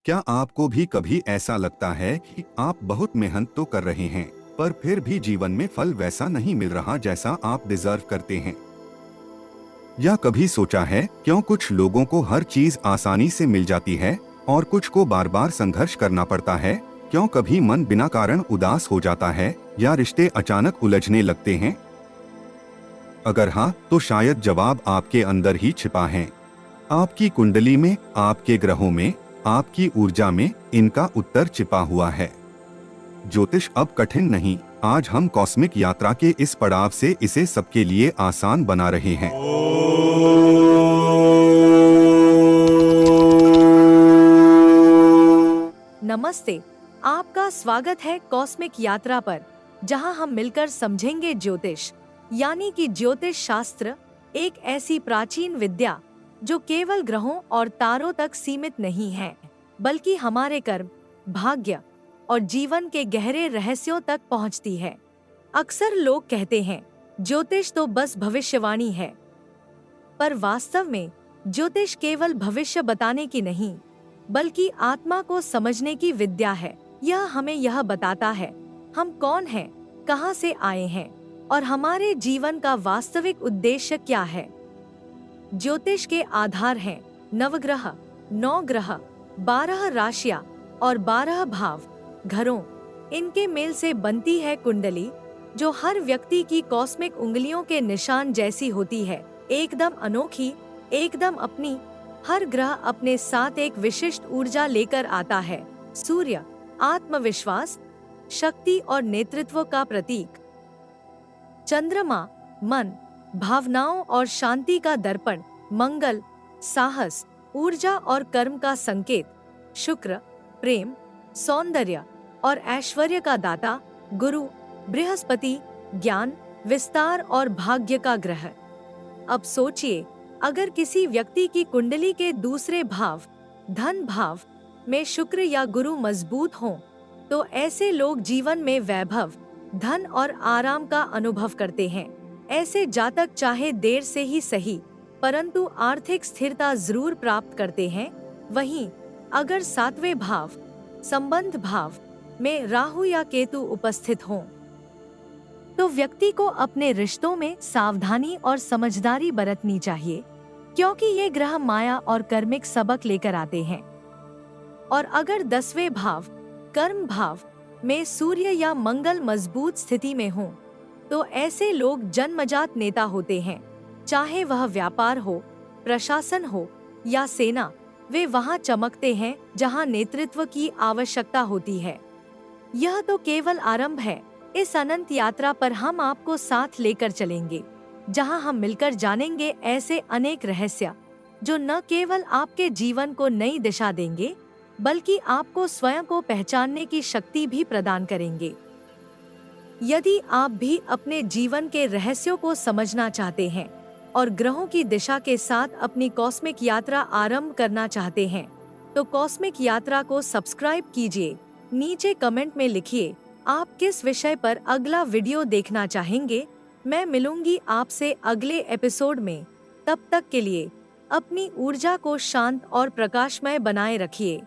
क्या आपको भी कभी ऐसा लगता है कि आप बहुत मेहनत तो कर रहे हैं, पर फिर भी जीवन में फल वैसा नहीं मिल रहा जैसा आप डिजर्व करते हैं? या कभी सोचा है क्यों कुछ लोगों को हर चीज आसानी से मिल जाती है और कुछ को बार बार संघर्ष करना पड़ता है? क्यों कभी मन बिना कारण उदास हो जाता है या रिश्ते अचानक उलझने लगते हैं? अगर हाँ, तो शायद जवाब आपके अंदर ही छिपा है। आपकी कुंडली में, आपके ग्रहों में, आपकी ऊर्जा में इनका उत्तर छिपा हुआ है। ज्योतिष अब कठिन नहीं, आज हम कॉस्मिक यात्रा के इस पड़ाव से इसे सबके लिए आसान बना रहे हैं। नमस्ते, आपका स्वागत है कॉस्मिक यात्रा पर, जहां हम मिलकर समझेंगे ज्योतिष, यानी कि ज्योतिष शास्त्र, एक ऐसी प्राचीन विद्या जो केवल ग्रहों और तारों तक सीमित नहीं है, बल्कि हमारे कर्म, भाग्य और जीवन के गहरे रहस्यों तक पहुंचती है। अक्सर लोग कहते हैं ज्योतिष तो बस भविष्यवाणी है, पर वास्तव में ज्योतिष केवल भविष्य बताने की नहीं, बल्कि आत्मा को समझने की विद्या है। यह हमें यह बताता है हम कौन हैं, कहां से आए हैं और हमारे जीवन का वास्तविक उद्देश्य क्या है। ज्योतिष के आधार हैं नवग्रह, 9 ग्रह, 12 राशियां और 12 भाव घरों। इनके मेल से बनती है कुंडली, जो हर व्यक्ति की कॉस्मिक उंगलियों के निशान जैसी होती है, एकदम अनोखी, एकदम अपनी। हर ग्रह अपने साथ एक विशिष्ट ऊर्जा लेकर आता है। सूर्य आत्मविश्वास, शक्ति और नेतृत्व का प्रतीक। चंद्रमा मन, भावनाओं और शांति का दर्पण। मंगल साहस, ऊर्जा और कर्म का संकेत। शुक्र प्रेम, सौंदर्य और ऐश्वर्य का दाता। गुरु बृहस्पति ज्ञान, विस्तार और भाग्य का ग्रह। अब सोचिए, अगर किसी व्यक्ति की कुंडली के दूसरे भाव, धन भाव में शुक्र या गुरु मजबूत हों, तो ऐसे लोग जीवन में वैभव, धन और आराम का अनुभव करते हैं। ऐसे जातक चाहे देर से ही सही, परंतु आर्थिक स्थिरता जरूर प्राप्त करते हैं। वहीं अगर 7वें भाव, संबंध भाव में राहु या केतु उपस्थित हों, तो व्यक्ति को अपने रिश्तों में सावधानी और समझदारी बरतनी चाहिए, क्योंकि ये ग्रह माया और कर्मिक सबक लेकर आते हैं। और अगर 10वें भाव, कर्म भाव में सूर्य या मंगल मजबूत स्थिति में हों, तो ऐसे लोग जन्मजात नेता होते हैं। चाहे वह व्यापार हो, प्रशासन हो या सेना, वे वहां चमकते हैं जहां नेतृत्व की आवश्यकता होती है। यह तो केवल आरंभ है। इस अनंत यात्रा पर हम आपको साथ लेकर चलेंगे, जहां हम मिलकर जानेंगे ऐसे अनेक रहस्य जो न केवल आपके जीवन को नई दिशा देंगे, बल्कि आपको स्वयं को पहचानने की शक्ति भी प्रदान करेंगे। यदि आप भी अपने जीवन के रहस्यों को समझना चाहते हैं और ग्रहों की दिशा के साथ अपनी कॉस्मिक यात्रा आरंभ करना चाहते हैं, तो कॉस्मिक यात्रा को सब्सक्राइब कीजिए। नीचे कमेंट में लिखिए आप किस विषय पर अगला वीडियो देखना चाहेंगे। मैं मिलूंगी आपसे अगले एपिसोड में। तब तक के लिए अपनी ऊर्जा को शांत और प्रकाशमय बनाए रखिए।